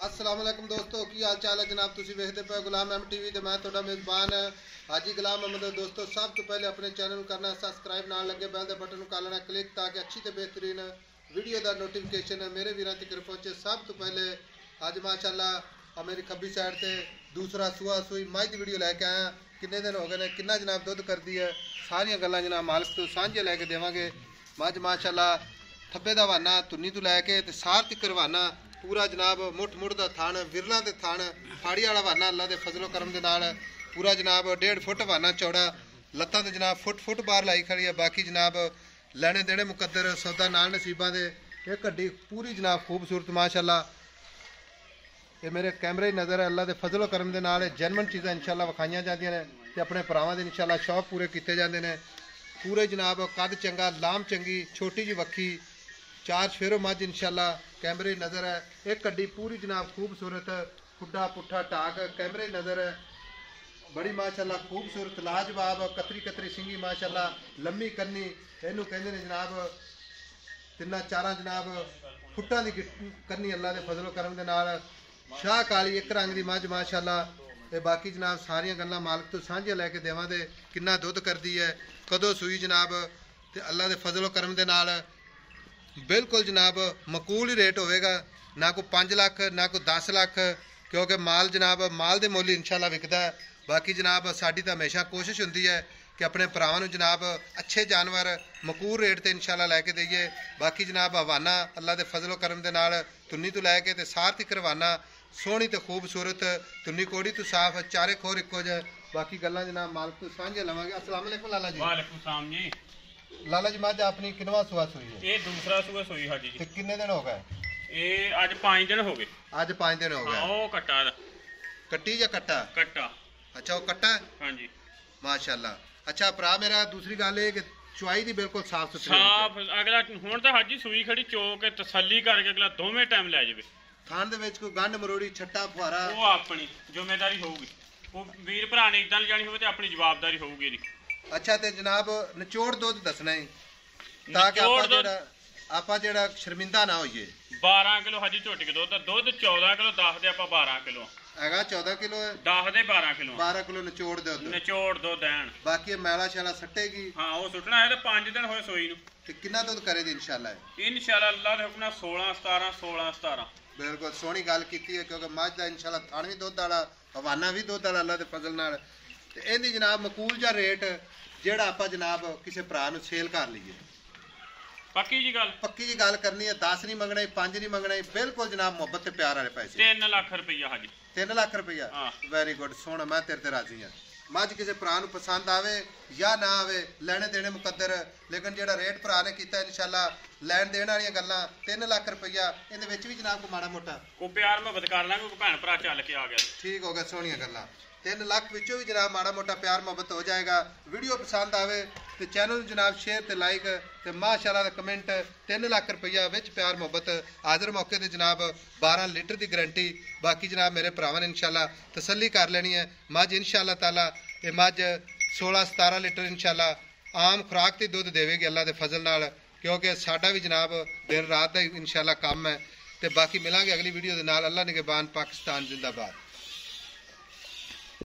अस्सलाम वालेकुम दोस्तों की हाल चाल है जनाब तुसी वेखदे पे गुलाम अहमद टीवी ते मैं तुहाडा मेज़बान हाजी गुलाम अहमद। दोस्तों सब तो पहले अपने चैनल को करना सब्सक्राइब नाल लगे बैल दे बटन को करना क्लिक ताकि अच्छी ते बेहतरीन वीडियो दा नोटिफिकेशन मेरे वीरां तक पहुंचे। सब तो पहले अज माशाअल्लाह मेरी खब्बी साइड ते दूसरा सुआ सुई मझ दी वीडियो लैके आया। किन्ने दिन हो गए ने किन्ना जनाब दुध करदी है सारियां गल्लां जनाब मालिक तो सांझे लैके देवांगे। मझ माशाअल्लाह थब्बे दा वाना तुन्नी तो लैके ते सार तक वाना पूरा जनाब मुठ मुठ का थान विरलों के थान फाड़ी वाला वाना अल्लाह के फजलो करम के नाल पूरा जनाब 1.5 फुट वाना चौड़ा लत्तां तो जनाब फुट बाहर लाई खड़ी है। बाकी जनाब लैने देने मुकद्दर सौदा नाल नसीबां दे एक हड्डी पूरी जनाब खूबसूरत माशाअल्लाह। ये मेरे कैमरे ही नज़र है अल्लाह के फजलो करम के नाल जैनवन चीज़ां इंशाअल्लाह विखाइयां जांदियां ने ते अपने भरावां दे इंशाअल्लाह शौक पूरे किए जाते हैं। पूरे जनाब कद चंगा लाम चंगी छोटी जी वक्खी चार शेरों मझ इंशाअल्लाह कैमरे नज़र है। एक हड्डी पूरी जनाब खूबसूरत खुड्डा पुट्ठा टाक कैमरे नज़र है बड़ी माशाअल्लाह खूबसूरत लाजवाब कतरी कतरी सिंगी माशाअल्लाह लम्मी कन्नी इनू कहते हैं जनाब तिना चारा जनाब फुट्टा की कन्नी अल्लाह के फजलो करम के नाल शाह काली एक रंग की मझ माशाअल्लाह। ते बाकी जनाब सारियां गल्लां मालिक तो सांझे लैके देवांगे किन्ना दुध करदी है कदों सूई जनाब ते अल्लाह के फजलो करम के नाल बिल्कुल जनाब मकूल ही रेट होगा ना कोई 5 लाख ना कोई 10 लाख क्योंकि माल जनाब माल के मुल इंशाअल्लाह विकदा है। बाकी जनाब साडी तो हमेशा कोशिश होंदी है कि अपने भरावां जनाब अच्छे जानवर मकूल रेट ते इंशाअल्लाह लैके दईए। बाकी जनाब हवाना अल्लाह के फजलो करम के नाल तुन्नी तो लैके ते सार तक रवाना सोहनी तो खूबसूरत तुन्नी कोड़ी तो साफ चारे खोर इको जे। बाकी गल्लां जनाब मालिक तो सांझे लवांगे। अस्सलाम वालेकुम लाला जी। वालेकुम सलाम जी। लाला जी मझ अपनी किनवा सुआ सुई है? ये दूसरा सुआ सुई हाजी जी। किन्ने दिन हो गए? ये आज 5 दिन हो गए। आज 5 दिन हो गए। ओ कट्टा दा कट्टी या कट्टा? कट्टा। अच्छा वो कट्टा है? हाँ जी माशाअल्लाह। अच्छा भरा मेरा दूसरी गल है कि चुआई दी बिल्कुल साफ सुथरी साफ अगला हुण तां हाजी सुई खड़ी चोक तसल्ली करके अगला दोवें टाइम लै जावे। थान दे विच कोई गंढ मरोड़ी छट्टा फुहारा वो अपनी जिम्मेदारी होगी वो वीर भरा ने इदां जानी होवे ते अपनी जवाबदारी होगी जी। अच्छा ते जनाब निचोड़ दुध दसना है ताकि आपा जेड़ा शर्मिंदा ना होइए। 12 किलो हाजी झोटी के दुध 14 किलो 10 दे आपा 12 किलो हैगा 14 किलो है 10 दे 12 किलो 12 किलो निचोड़ दुध निचोड़ दो दैन बाकी मैला शैला सट्टेगी। हाँ वो सुटना है ते 5 दिन होए सोई नू ते किन्ना दुध करेगी इंशाअल्लाह? इंशाअल्लाह अल्लाह दे हुक्म नाल 16 17 बिल्कुल सोहनी गल कीती है क्योंकि मझ दा इंशाअल्लाह थान भी दुध वाला हवाना भी दुध वाला अल्लाह दे फजल नाल ते इहदी जनाब मकूल जा रेट जेड़ा आपा जनाब किसी भरा नूं सेल कर लीए। पक्की जी गल करनी है 10 नहीं मंगना 5 नहीं मंगना बिल्कुल जनाब मुहब्बत ते प्यार वाले पैसे। 3 लाख रुपया हाजी 3 लाख रुपया वेरी गुड सोहना मैं तेरे ते राजी हाँ। मझ किसी भरा नूं पसंद आवे या ना आवे लैने देने मुकद्दर लेकिन जेड़ा रेट भरा ने कीता इंशाअल्लाह लैन देने वाली गल्लां 3 लाख रुपया इहदे विच भी जनाब को माड़ा मोटा को प्यार मुहब्बत कर लांगे कोई भैन भरा चल के आ गया ठीक हो गया सोहनियां गल्लां 3 लाख विचों भी जनाब माड़ा मोटा प्यार मुहब्बत हो जाएगा। वीडियो पसंद आवे तो चैनल जनाब शेयर ते लाइक ते माशाअल्लाह दा कमेंट 3 लाख रुपया विच प्यार मुहब्बत हाजिर मौके ते जनाब 12 लीटर की गारंटी। बाकी जनाब मेरे भरावां ने इंशाअल्लाह तसल्ली कर लेनी है मझ इंशाअल्लाह ताला ये मझ 16-17 लीटर इंशाअल्लाह आम खुराक ते दुध देवेगी अल्लाह के फजल नाल क्योंकि साडा भी जनाब दिन रात का इंशाअल्लाह काम है। तो बाकी मिलांगे अगली वीडियो के नाल। अल्लाह निगहबान पाकिस्तान जिंदाबाद।